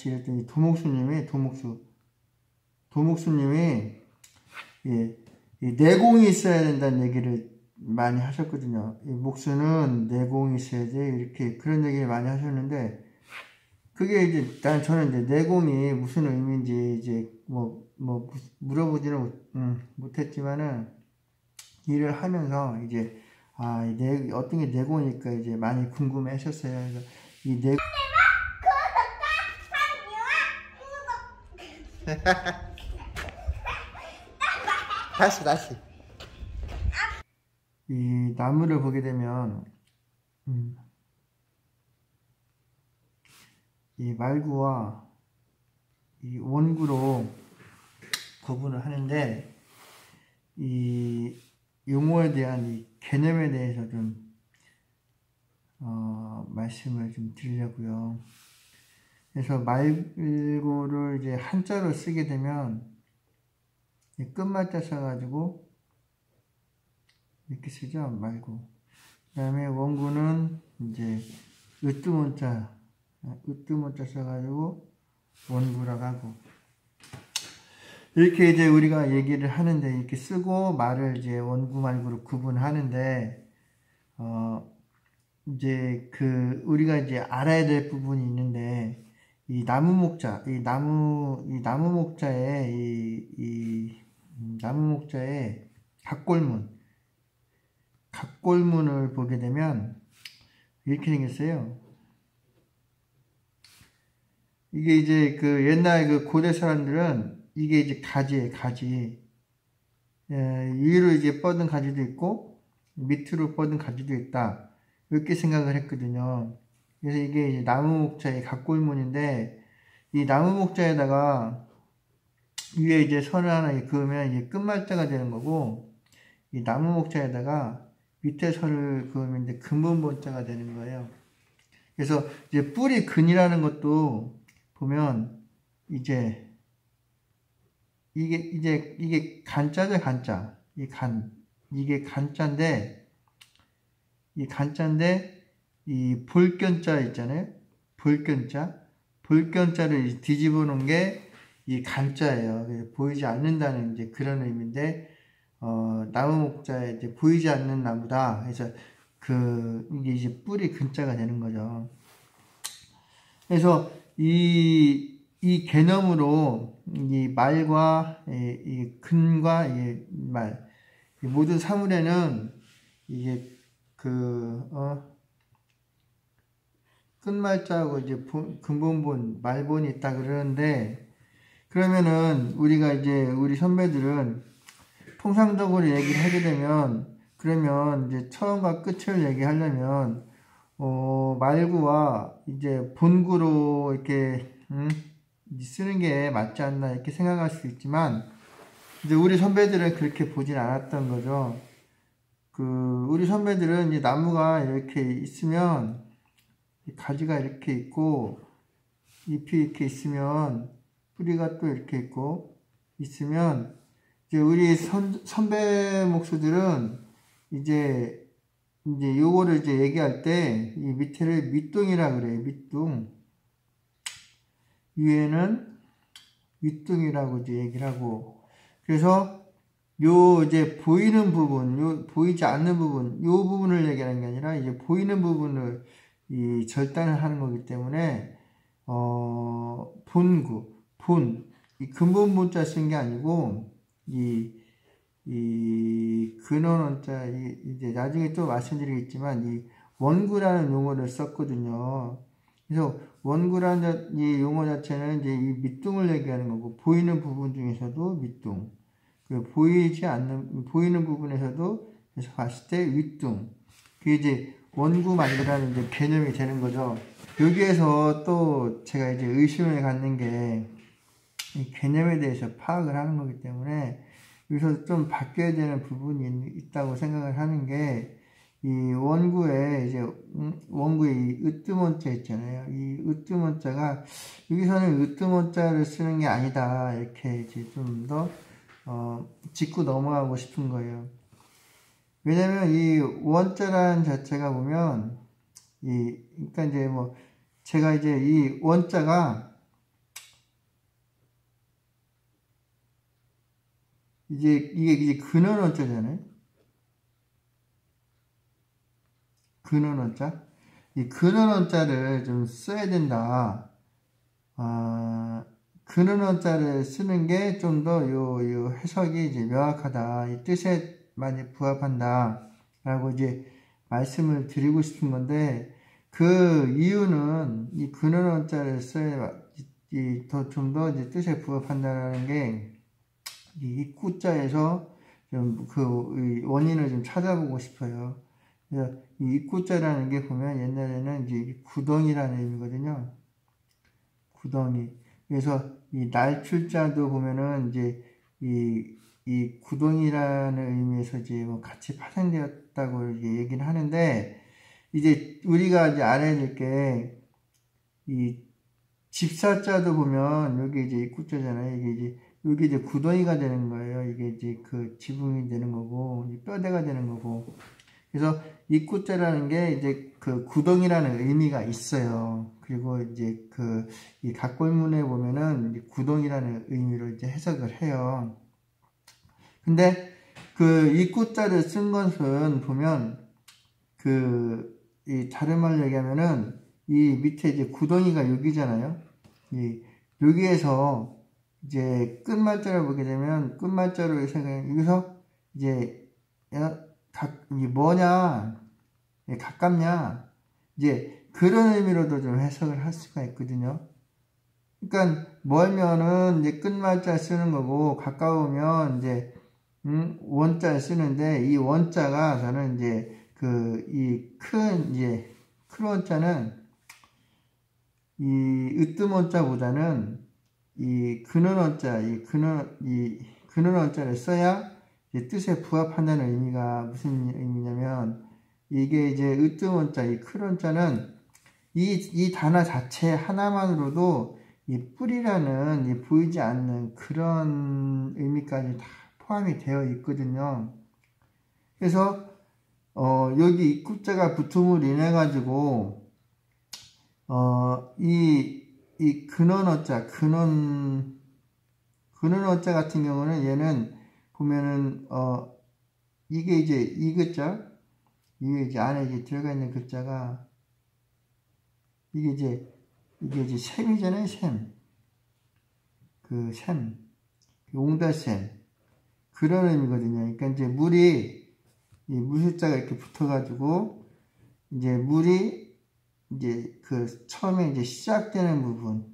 같이 일했던 도목수님이 예, 이 내공이 있어야 된다는 얘기를 많이 하셨거든요. 이 목수는 내공이 있어야 돼 이렇게 그런 얘기를 많이 하셨는데 그게 이제 저는 이제 내공이 무슨 의미인지 이제 뭐 물어보지는 못했지만은 일을 하면서 이제 어떤 게 내공일까 이제 많이 궁금해하셨어요. 그래서 이 내공 다시 이 나무를 보게 되면 이 말구와 이 원구로 구분을 하는데 이 용어에 대한 이 개념에 대해서 좀 말씀을 좀 드리려고요. 그래서 말구를 이제 한자로 쓰게 되면 끝말자 써가지고 이렇게 쓰죠. 말구. 그 다음에 원구는 이제 으뜸문자 써가지고 원구라고 하고 이렇게 이제 우리가 얘기를 하는데 이렇게 쓰고 말을 이제 원구 말구로 구분하는데 이제 우리가 이제 알아야 될 부분이 있는데 이 나무 목자의 각골문을 보게 되면 이렇게 생겼어요. 이게 이제 옛날 고대 사람들은 이게 이제 가지예요, 가지. 위로 이제 뻗은 가지도 있고 밑으로 뻗은 가지도 있다. 이렇게 생각을 했거든요. 그래서 이게 이제 나무 목자의 각골문인데 이 나무 목자에다가 위에 이제 선을 하나 그으면 이게 끝말자가 되는 거고 이 나무 목자에다가 밑에 선을 그으면 이제 근본본자가 되는 거예요. 그래서 이제 뿌리 근이라는 것도 보면 이게 간자죠, 간자. 이게 간자인데 이 볼견자 있잖아요. 볼견자를 뒤집어 놓은 게 이 간자예요. 보이지 않는다는 이제 그런 의미인데, 나무 목자에 이제 보이지 않는 나무다. 그래서 이게 이제 뿌리 근자가 되는 거죠. 그래서 이 개념으로 이 말과 이 근과 이 말, 이 모든 사물에는 이게 끝말자하고 이제 근본본, 말본이 있다 그러는데, 그러면은 우리가 이제 우리 선배들은 통상적으로 얘기를 하게 되면, 그러면 이제 처음과 끝을 얘기하려면, 말구와 이제 본구로 이렇게, 쓰는 게 맞지 않나 이렇게 생각할 수 있지만, 이제 우리 선배들은 그렇게 보진 않았던 거죠. 우리 선배들은 이제 나무가 이렇게 있으면, 가지가 이렇게 있고, 잎이 이렇게 있으면, 뿌리가 또 이렇게 있으면, 이제 우리 선배 목수들은 이제 요거를 이제 얘기할 때, 이 밑에를 밑둥이라 그래요. 밑둥. 위에는 윗둥이라고 이제 얘기를 하고, 그래서 이제 보이는 부분, 보이지 않는 부분, 요 부분을 얘기하는 게 아니라 이제 보이는 부분을 이 절단을 하는 거기 때문에, 이 근본본자 쓴 게 아니고, 이 근원원자, 이제 나중에 또 말씀드리겠지만, 이 원구라는 용어를 썼거든요. 그래서 원구라는 이 용어 자체는 이제 이 밑둥을 얘기하는 거고, 보이는 부분 중에서도 밑둥, 보이는 부분에서도 그래서 봤을 때 윗둥, 그게 이제 원구 말구라는 이제 개념이 되는 거죠. 여기에서 또 제가 이제 의심을 갖는 게 이 개념에 대해서 파악을 하는 거기 때문에 여기서 좀 바뀌어야 되는 부분이 있다고 생각을 하는 게 이 원구에 이제 원구에 이 으뜸원자 있잖아요. 이 으뜸원자가 여기서는 으뜸원자를 쓰는 게 아니다 이렇게 이제 좀 더 짚고 넘어가고 싶은 거예요. 왜냐면 이 원자라는 자체가 보면 그러니까 이제 제가 이제 이 원자가 이게 이제 근원어자잖아요. 근원어자. 이 근원어자를 좀 써야 된다. 근원어자를 쓰는 게 좀 더 요 해석이 이제 명확하다. 이 뜻에 많이 부합한다. 라고 이제 말씀을 드리고 싶은 건데, 그 이유는 이 근원어자를 써야 좀 더 이제 뜻에 부합한다라는 게, 이 입구자에서 좀 그 원인을 좀 찾아보고 싶어요. 그래서 이 입구자라는 게 보면 옛날에는 이제 구덩이라는 의미거든요. 구덩이. 그래서 이 날출자도 보면은 이제 이 구덩이라는 의미에서 이제 뭐 같이 파생되었다고 이제 얘기를 하는데, 이제 우리가 이제 알아야 될 게, 이 집사자도 보면 여기 이제 입구자잖아요. 여기 이제 구덩이가 되는 거예요. 이게 이제 그 지붕이 되는 거고, 뼈대가 되는 거고. 그래서 입구자라는 게 이제 그 구덩이라는 의미가 있어요. 그리고 이제 이 각골문에 보면은 구덩이라는 의미로 이제 해석을 해요. 근데 그 입구자를 쓴 것은 보면 이 다른 말로 얘기하면은 이 밑에 이제 구덩이가 여기잖아요. 여기에서 이제 끝말자를 보게 되면 끝말자로 생각해 여기서 이제 이게 뭐냐, 가깝냐, 이제 그런 의미로도 좀 해석을 할 수가 있거든요. 그러니까 멀면은 이제 끝말자 쓰는 거고, 가까우면 이제 원자를 쓰는데, 이 원자가 저는 이제 이 큰 원자는 이 으뜸 원자보다는 이 근원 원자, 근원 원자를 써야 뜻에 부합한다는 의미가 무슨 의미냐면, 이게 이제 으뜸 원자, 이 큰 원자는 이 단어 자체 하나만으로도 이 뿌리라는 이 보이지 않는 그런 의미까지 다 포함이 되어 있거든요. 그래서 여기 입구자가 붙음으로 인해 가지고 이 근원어자, 근원어자 같은 경우는 얘는 보면은 이게 이제 이 글자, 이게 이제 안에 이제 들어가 있는 글자가 이게 이제 샘이잖아요. 샘. 샘. 옹달샘. 그런 의미거든요. 그러니까 이제 물이 이 물숫자가 이렇게 붙어가지고 이제 물이 이제 처음에 이제 시작되는 부분,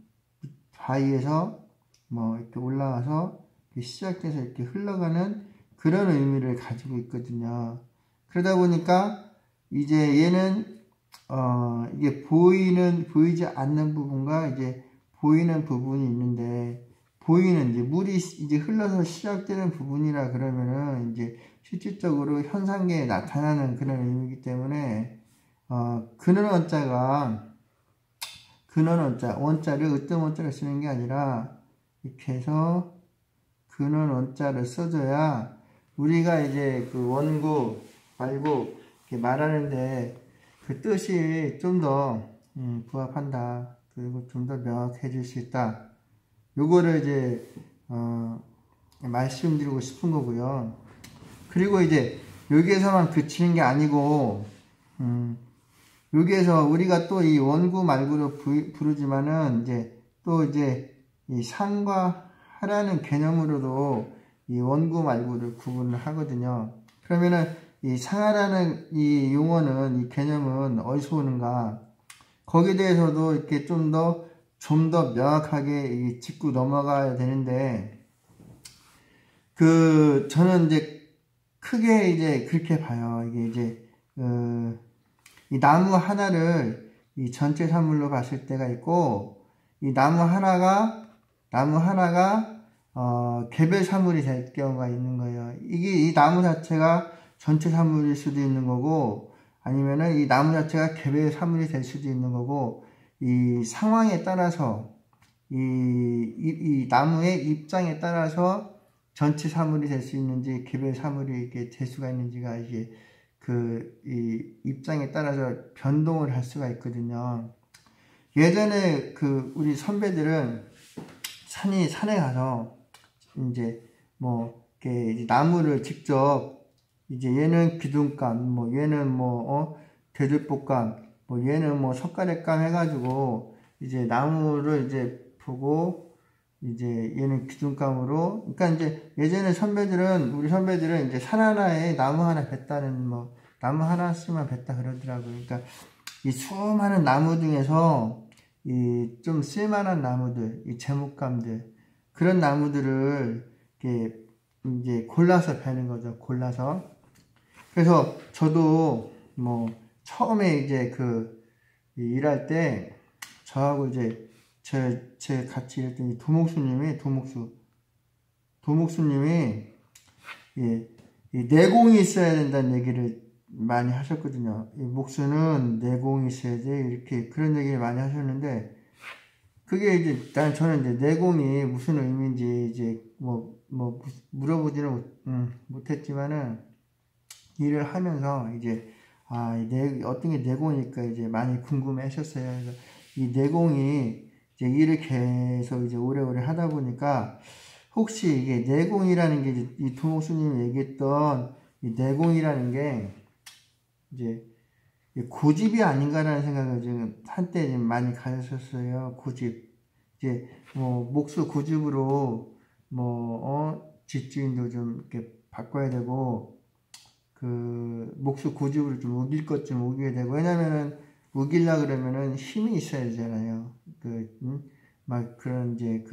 바위에서 뭐 이렇게 올라와서 시작돼서 이렇게 흘러가는 그런 의미를 가지고 있거든요. 그러다 보니까 이제 얘는 이게 보이지 않는 부분과 이제 보이는 부분이 있는데, 보이는 이제 물이 이제 흘러서 시작되는 부분이라 그러면은 이제 실질적으로 현상계에 나타나는 그런 의미이기 때문에 원자를 으뜸 원자를 쓰는 게 아니라 이렇게 해서 근원 원자를 써줘야 우리가 이제 그 원구 말고 이렇게 말하는데 그 뜻이 좀 더 부합한다. 그리고 좀 더 명확해질 수 있다. 요거를 이제 말씀드리고 싶은 거고요. 그리고 이제 여기에서만 그치는 게 아니고 여기에서 우리가 또 이 원구 말구로 부르지만은 이제 또 이제 이 상과 하라는 개념으로도 이 원구 말구를 구분을 하거든요. 그러면은 이 상하라는 이 용어는, 이 개념은 어디서 오는가? 거기에 대해서도 이렇게 좀 더 명확하게 짚고 넘어가야 되는데, 저는 이제 크게 이제 그렇게 봐요. 이게 이제, 이 나무 하나를 이 전체 사물로 봤을 때가 있고, 이 나무 하나가 개별 사물이 될 경우가 있는 거예요. 이 나무 자체가 전체 사물일 수도 있는 거고, 아니면은 이 나무 자체가 개별 사물이 될 수도 있는 거고, 이 상황에 따라서, 이 나무의 입장에 따라서 전체 사물이 될 수 있는지, 개별 사물이 이렇게 될 수가 있는지가 이게 이 입장에 따라서 변동을 할 수가 있거든요. 예전에 우리 선배들은 산에 가서 이제 뭐 이렇게 이제 나무를 직접 이제 얘는 기둥감, 뭐 얘는 돼지볶감, 뭐 얘는 뭐 석가래감 해가지고 이제 나무를 이제 보고 이제 얘는 기둥감으로, 그러니까 이제 예전에 우리 선배들은 이제 산 하나에 나무 하나 뱉다는 뭐 나무 하나씩만 뱉다 그러더라고요. 그러니까 이 수많은 나무 중에서 이 좀 쓸만한 나무들, 이 제목감들, 그런 나무들을 이렇게 이제 골라서 베는 거죠. 골라서. 그래서 저도 뭐 처음에 이제 그 일할 때 저하고 이제 제 같이 일했던 이 도목수님이 예, 이 내공이 있어야 된다는 얘기를 많이 하셨거든요. 이 목수는 내공이 있어야 돼, 이렇게 그런 얘기를 많이 하셨는데, 그게 이제 저는 이제 내공이 무슨 의미인지 이제 뭐 물어보지는 못했지만은 일을 하면서 이제 어떤 게 내공일까 이제 많이 궁금해하셨어요. 그래서 이 내공이 이제 일을 계속 이제 오래오래 하다 보니까 혹시 이게 내공이라는 게 이제 이 도목수님이 얘기했던 이 내공이라는 게 이제 고집이 아닌가라는 생각을 지금 한때 좀 많이 가졌었어요. 고집. 이제 뭐 목수 고집으로 집주인도 좀 이렇게 바꿔야 되고, 그 목수 고집으로 좀 우길 것 좀 우기게 되고, 왜냐면은 우길라 그러면은 힘이 있어야 되잖아요. 막 그런 이제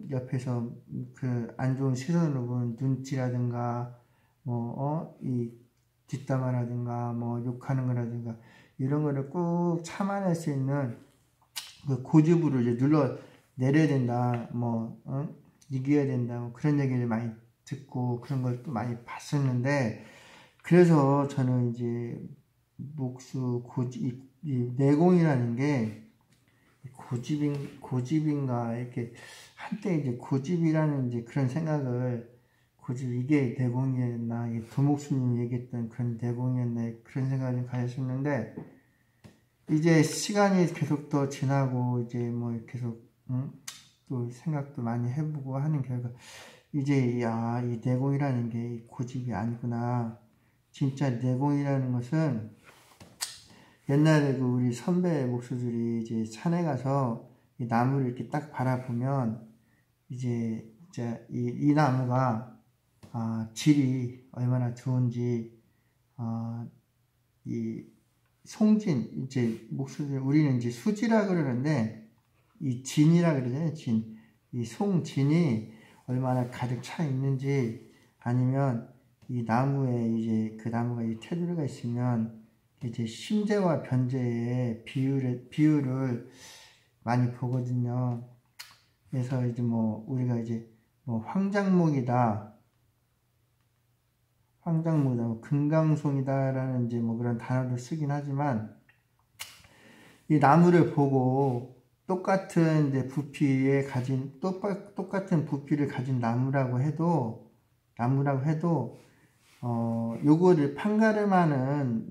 옆에서 그 안 좋은 시선으로 보는 눈치라든가 이 뒷담화라든가 뭐 욕하는 거라든가 이런 거를 꾹 참아낼 수 있는 그 고집으로 이제 눌러 내려야 된다, 이겨야 된다, 뭐 그런 얘기를 많이 듣고 그런 걸 또 많이 봤었는데, 그래서 저는 이제 목수 고집, 이 내공이라는 게 고집인가 이렇게 한때 이제 고집이라는 이제 그런 생각을, 고집 이게 내공이었나, 이게 도목수님이 얘기했던 그런 내공이었나 그런 생각을 좀 가졌었는데, 이제 시간이 계속 더 지나고 이제 뭐 계속 또 생각도 많이 해보고 하는 결과 이제 이 내공이라는 게 고집이 아니구나. 진짜 내공이라는 것은 옛날에 그 우리 선배 목수들이 이제 산에 가서 이 나무를 이렇게 딱 바라보면 이제 이 나무가 질이 얼마나 좋은지, 이 송진, 이제 목수들 우리는 이제 수지라 그러는데 이 진이라 그러잖아요. 진. 이 송진이 얼마나 가득 차 있는지, 아니면 이 나무에 이제 그 나무가 이 테두리가 있으면 이제 심재와 변재의 비율을 많이 보거든요. 그래서 이제 우리가 이제 황장목이다, 금강송이다라는 이제 그런 단어도 쓰긴 하지만, 이 나무를 보고 똑같은 이제 똑같은 부피를 가진 나무라고 해도 요거를 판가름하는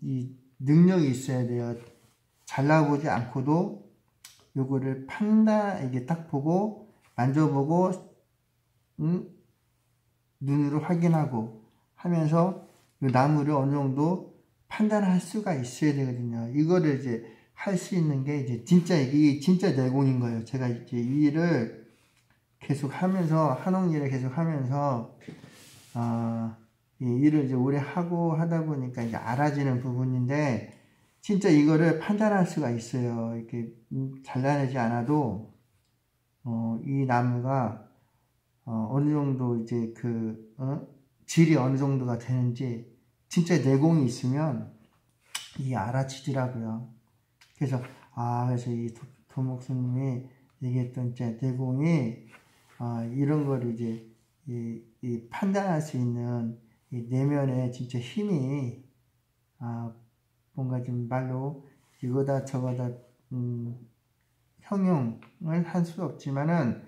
이 능력이 있어야 돼요. 잘라보지 않고도 요거를 이게 딱 보고 만져보고 눈으로 확인하고 하면서 이 나무를 어느 정도 판단할 수가 있어야 되거든요. 이거를 이제 할 수 있는 게 이제 이게 진짜 내공인 거예요. 제가 이제 이 일을 계속 하면서, 한옥 일을 계속 하면서 이 일을 이제 오래 하다 보니까 이제 알아지는 부분인데, 진짜 이거를 판단할 수가 있어요. 이렇게 잘라내지 않아도 이 나무가 어느 정도 이제 질이 어느 정도가 되는지 진짜 내공이 있으면 이게 알아지더라고요. 그래서 이 도목수님이 얘기했던 이제 내공이 이런 거를 이제 이 판단할 수 있는 이 내면의 진짜 힘이, 뭔가 좀 말로 이거다 저거다 형용을 할 수 없지만은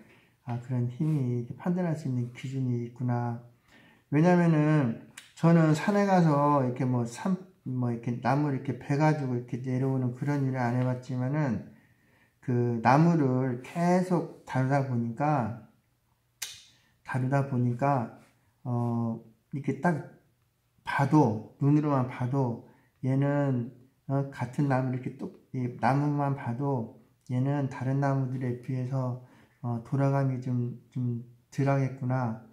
그런 힘이 판단할 수 있는 기준이 있구나. 왜냐면은 저는 산에 가서 이렇게 이렇게 나무를 이렇게 베가지고 이렇게 내려오는 그런 일을 안 해봤지만은, 그 나무를 계속 다루다 보니까 이렇게 딱 봐도, 눈으로만 봐도 얘는 같은 나무 이렇게 이 나무만 봐도 얘는 다른 나무들에 비해서 돌아감이 좀 덜하겠구나.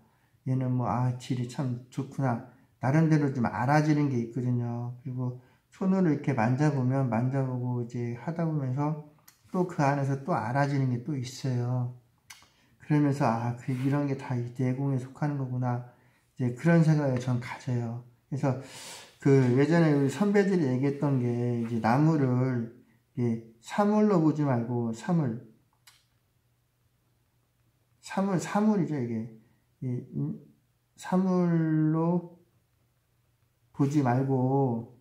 얘는 뭐 질이 참 좋구나. 나름대로 좀 알아지는 게 있거든요. 그리고 손으로 이렇게 만져보고 이제 하다 보면서 또 그 안에서 또 알아지는 게 또 있어요. 그러면서 이런 게 다 이 내공에 속하는 거구나. 이제 그런 생각을 전 가져요. 그래서 그 예전에 우리 선배들이 얘기했던 게 이제 나무를 사물로 보지 말고 사물이죠, 이게. 사물로 보지 말고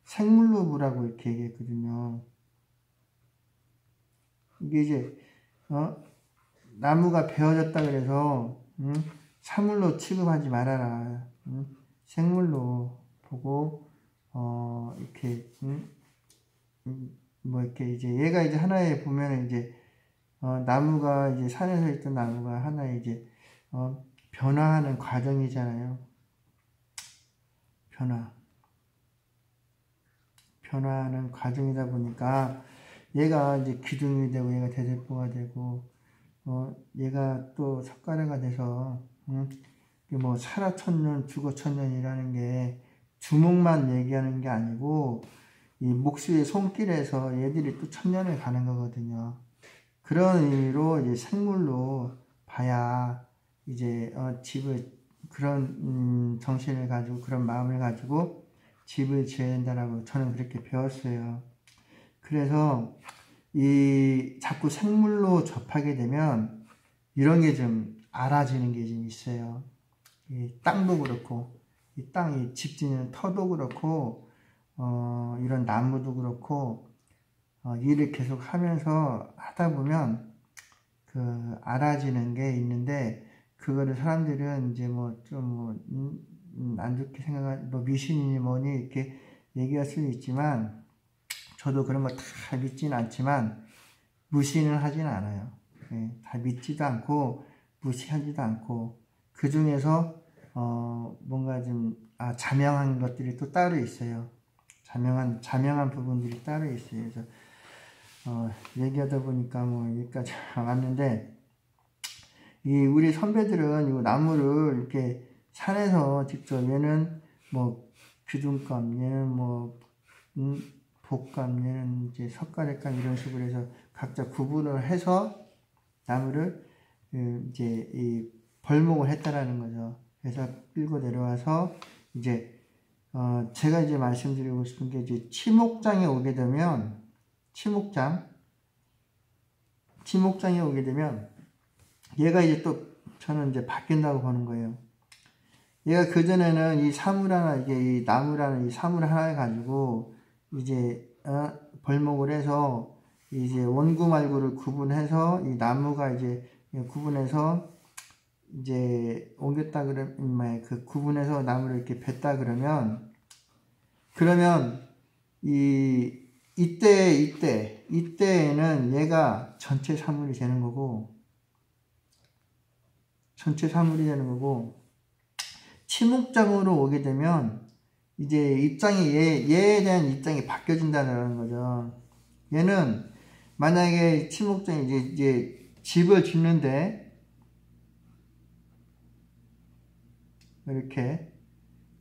생물로 보라고 이렇게 얘기했거든요. 이게 이제 나무가 베어졌다 그래서 사물로 취급하지 말아라. 생물로 보고 이렇게 뭐 이렇게 이제 얘가 이제 하나에 보면 이제 나무가 이제 산에서 있던 나무가 하나의 이제 변화하는 과정이잖아요. 변화하는 과정이다 보니까 얘가 이제 기둥이 되고 얘가 대들보가 되고 얘가 또 석가래가 돼서 뭐 살아 천년 죽어 천년이라는 게 주목만 얘기하는 게 아니고 이 목수의 손길에서 얘들이 또 천년을 가는 거거든요. 그런 의미로 이제 생물로 봐야 이제 집을 그런 정신을 가지고 그런 마음을 가지고 집을 지어야 된다라고 저는 그렇게 배웠어요. 그래서 자꾸 생물로 접하게 되면 이런 게 좀 알아지는 게 좀 있어요. 이 땅도 그렇고 이 땅이 집 짓는 터도 그렇고 이런 나무도 그렇고 일을 계속 하면서 하다 보면 그 알아지는 게 있는데 그거를 사람들은 이제 뭐 좀 안 좋게 생각한 뭐 미신이니 뭐니 이렇게 얘기할 수는 있지만 저도 그런 거 다 믿지는 않지만 무시는 하진 않아요. 다 믿지도 않고 무시하지도 않고 그 중에서 뭔가 좀 자명한 것들이 또 따로 있어요. 자명한 부분들이 따로 있어요. 그래서 얘기하다 보니까 뭐 여기까지 왔는데 우리 선배들은 이 나무를 이렇게 산에서 직접 얘는 뭐 귀둥감, 얘는 뭐 복감, 얘는 이제 석가래감 이런 식으로 해서 각자 구분을 해서 나무를 이제 벌목을 했다라는 거죠. 그래서 끌고 내려와서 이제 제가 이제 말씀드리고 싶은 게 이제 치목장에 오게 되면 치목장에 오게 되면 얘가 이제 또 저는 이제 바뀐다고 보는 거예요. 얘가 그전에는 이 사물 하나, 이게 이 나무라는 이 사물 하나를 가지고 이제 벌목을 해서 이제 원구 말구를 구분해서 이 나무가 이제 구분해서 이제 옮겼다 그러면 그 구분해서 나무를 이렇게 뱉다 그러면 이때에는 얘가 전체 사물이 되는 거고 치목장으로 오게 되면 이제 얘에 대한 입장이 바뀌어진다는 거죠. 얘는 만약에 치목장이 이제 집을 짓는데 이렇게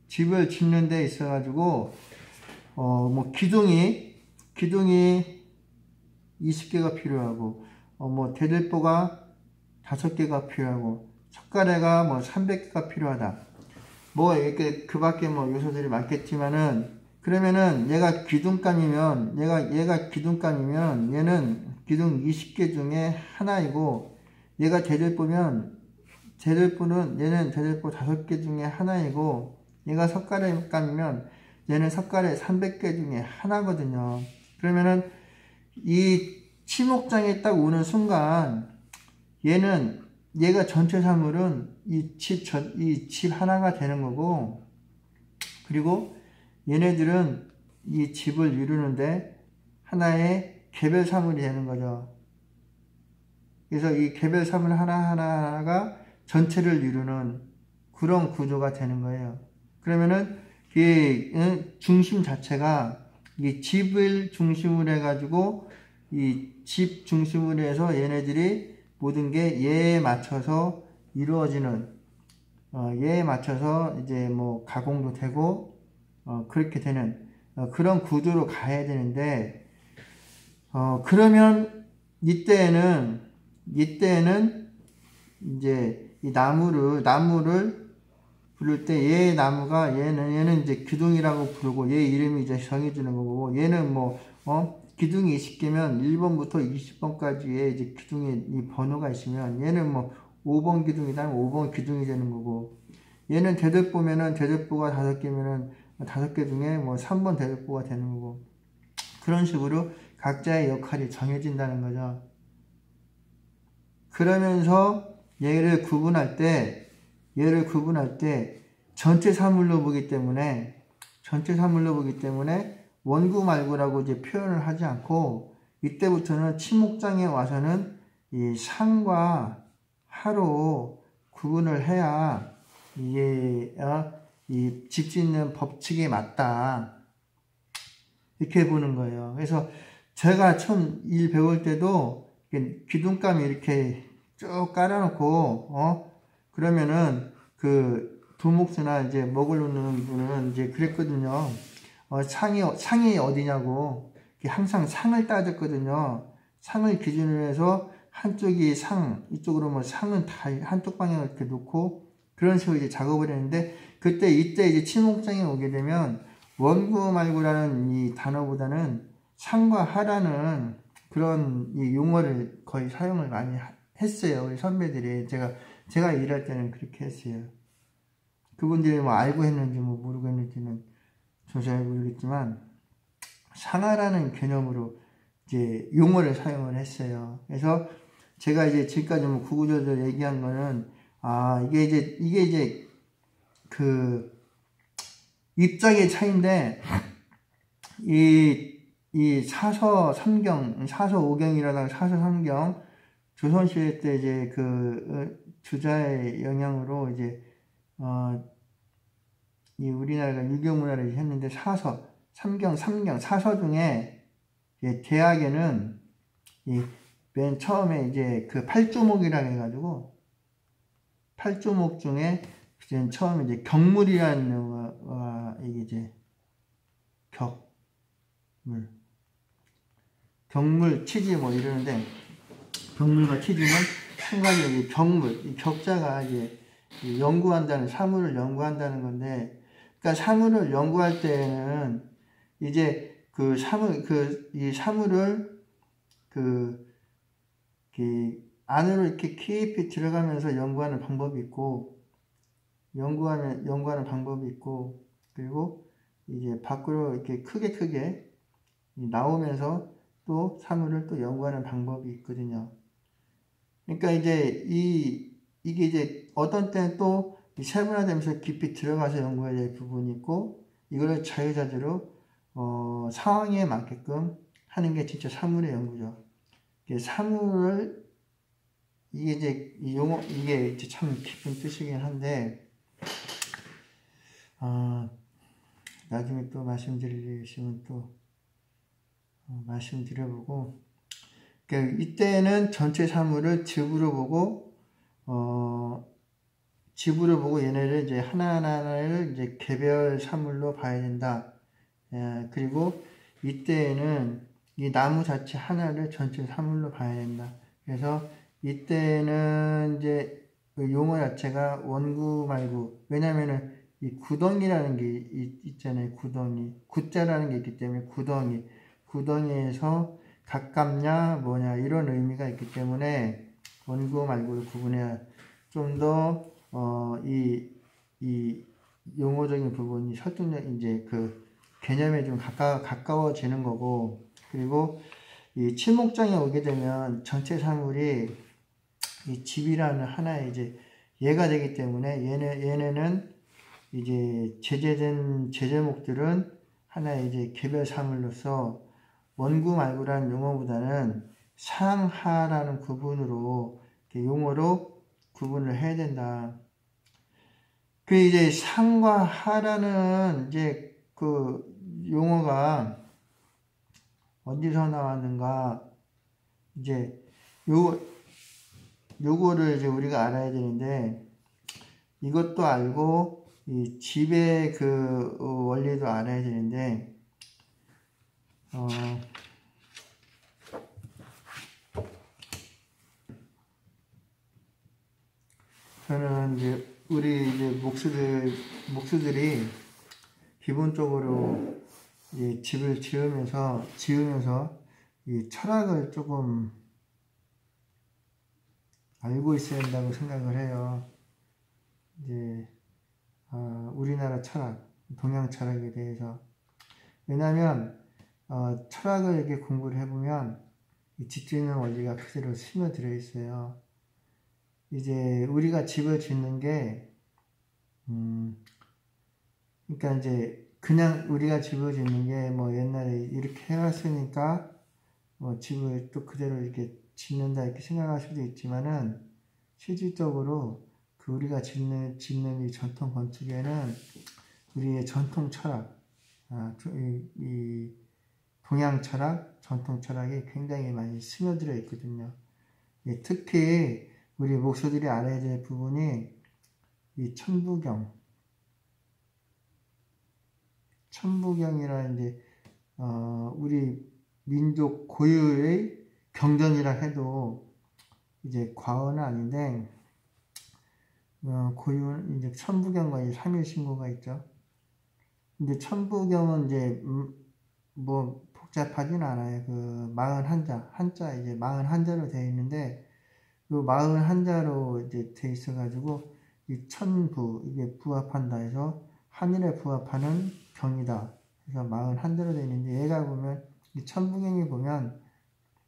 집을 짓는 데 있어 가지고 뭐 기둥이 20개가 필요하고 뭐 대들보가 5개가 필요하고 석가래가 뭐 300개가 필요하다. 뭐 이렇게 그 밖에 뭐 요소들이 많겠지만은 그러면은 얘가 기둥감이면 얘는 기둥 20개 중에 하나이고 얘가 대들보는 얘는 대들보 5개 중에 하나이고 얘가 석가래감이면 얘는 석가래 300개 중에 하나거든요. 그러면은 이 치목장에 딱 오는 순간 얘가 전체 사물은 이 집 하나가 되는 거고 그리고 얘네들은 이 집을 이루는데 하나의 개별 사물이 되는 거죠. 그래서 이 개별 사물 하나하나가 전체를 이루는 그런 구조가 되는 거예요. 그러면은 이 중심 자체가 이 집을 중심으로 해가지고 이 집 중심으로 해서 얘네들이 모든 게 얘에 맞춰서 이루어지는 얘에 맞춰서 이제 뭐 가공도 되고 그렇게 되는 그런 구조로 가야 되는데 그러면 이때에는 이제 이 나무를 부를 때 얘 나무가 얘는 이제 기둥이라고 부르고 얘 이름이 이제 정해지는 거고 얘는 뭐 기둥이 20개면 1번부터 20번까지의 이제 기둥의 이 번호가 있으면 얘는 뭐 5번 기둥이다 5번 기둥이 되는 거고 얘는 대들보면은 대들보가 5개면은 5개 중에 뭐 3번 대들보가 되는 거고 그런 식으로 각자의 역할이 정해진다는 거죠. 그러면서 얘를 구분할 때 전체 사물로 보기 때문에 원구 말구라고 이제 표현을 하지 않고 이때부터는 침묵장에 와서는 이 상과 하로 구분을 해야 이게 이 집 짓는 법칙에 맞다 이렇게 보는 거예요. 그래서 제가 처음 일 배울 때도 기둥감이 이렇게 쭉 깔아놓고 그러면은 그 두목수나 이제 먹을 놓는 분은 이제 그랬거든요. 상이 어디냐고 항상 상을 따졌거든요. 상을 기준으로 해서 한쪽이 상, 이쪽으로 뭐 상은 다 한쪽 방향을 이렇게 놓고 그런 식으로 이제 작업을 했는데 이때 이제 침묵장에 오게 되면 원구 말구라는 이 단어보다는 상과 하라는 그런 이 용어를 거의 사용을 많이 했어요. 우리 선배들이 제가 일할 때는 그렇게 했어요. 그분들이 뭐 알고 했는지 뭐 모르고 했는지는 저 잘 모르겠지만 상하라는 개념으로 이제 용어를 사용을 했어요. 그래서 제가 이제 지금까지 뭐 구구절절 얘기한 거는 이게 이제 그 입장의 차이인데 이 사서 3경, 사서 5경이라다가 사서 3경 조선시대 때 이제 그 주자의 영향으로 이제 이 우리나라가 유교 문화를 했는데 사서 3경 사서 중에 대학에는 맨 처음에 이제 그 팔조목이라고 해가지고 팔조목 중에 처음에 이제 경물이라는 영어가 이게 이제 경물 치지 뭐 이러는데 경물과 치지는 한 가지 경물 이 격자가 이제 연구한다는 사물을 연구한다는 건데 그러니까 사물을 연구할 때는 이제 그 이 사물을 안으로 이렇게 깊이 들어가면서 연구하는 방법이 있고 연구하는 방법이 있고 그리고 이제 밖으로 이렇게 크게 나오면서 또 사물을 또 연구하는 방법이 있거든요. 그러니까 이제 이게 이제 어떤 때는 또 세분화되면서 깊이 들어가서 연구해야 될 부분이 있고 이거를 자유자재로 상황에 맞게끔 하는 게 진짜 사물의 연구죠. 사물을 이게 이제 이 용어 이게 이제 참 깊은 뜻이긴 한데 나중에 또 말씀드리시면 또 말씀드려보고 그러니까 이때는 전체 사물을 집으로 보고 얘네를 이제 하나하나를 이제 개별 사물로 봐야 된다. 그리고 이때에는 이 나무 자체 하나를 전체 사물로 봐야 된다. 그래서 이때는 이제 그 용어 자체가 원구 말구 왜냐면은 이 구덩이라는 게 있잖아요. 구자라는 게 있기 때문에 구덩이에서 가깝냐 뭐냐 이런 의미가 있기 때문에 원구 말구를 구분해야 좀 더 이 용어적인 부분이 설득력 이제 그 개념에 좀 가까워지는 거고 그리고 이 칠목장에 오게 되면 전체 사물이 이 집이라는 하나의 이제 예가 되기 때문에 얘네는 이제 제재된 제재목들은 하나의 이제 개별 사물로서 원구 말구라는 용어보다는 상하라는 구분으로 용어로 구분을 해야 된다. 그 이제 상과 하라는 이제 그 용어가 어디서 나왔는가, 이제 요거를 이제 우리가 알아야 되는데, 이것도 알고 이 집의 그 원리도 알아야 되는데, 저는 이제 우리 이제 목수들이 기본적으로 이 집을 지으면서 이 철학을 조금 알고 있어야 한다고 생각을 해요. 이제 우리나라 철학, 동양 철학에 대해서. 왜냐하면 철학을 이렇게 공부를 해보면 이 짓짓는 원리가 그대로 스며들어 있어요. 이제 우리가 집을 짓는 게 그러니까 이제 그냥 우리가 집을 짓는 게 뭐 옛날에 이렇게 해왔으니까 뭐 집을 또 그대로 이렇게 짓는다 이렇게 생각할 수도 있지만은, 실질적으로 그 우리가 짓는 이 전통 건축에는 우리의 전통 철학, 이 동양 철학, 전통 철학이 굉장히 많이 스며들어 있거든요. 특히 우리 목사들이 알아야 될 부분이 이 천부경이라는 이제 우리 민족 고유의 경전이라 해도 이제 과언은 아닌데, 고유는 이제 천부경과 이제 삼일신고가 있죠. 근데 천부경은 이제 뭐 복잡하진 않아요. 그 41자, 한자 이제 41자로 되어 있는데, 그 41자로 이제 돼 있어가지고 이 천부, 이게 부합한다 해서 하늘에 부합하는 경이다. 그래서 41자로 되어 있는데, 얘가 보면 이 천부경이 보면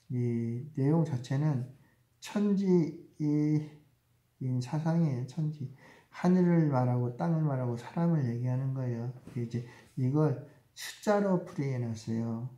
이 내용 자체는 천지인 사상이에요. 천지. 하늘을 말하고 땅을 말하고 사람을 얘기하는 거예요. 이제 이걸 숫자로 풀이해 놨어요.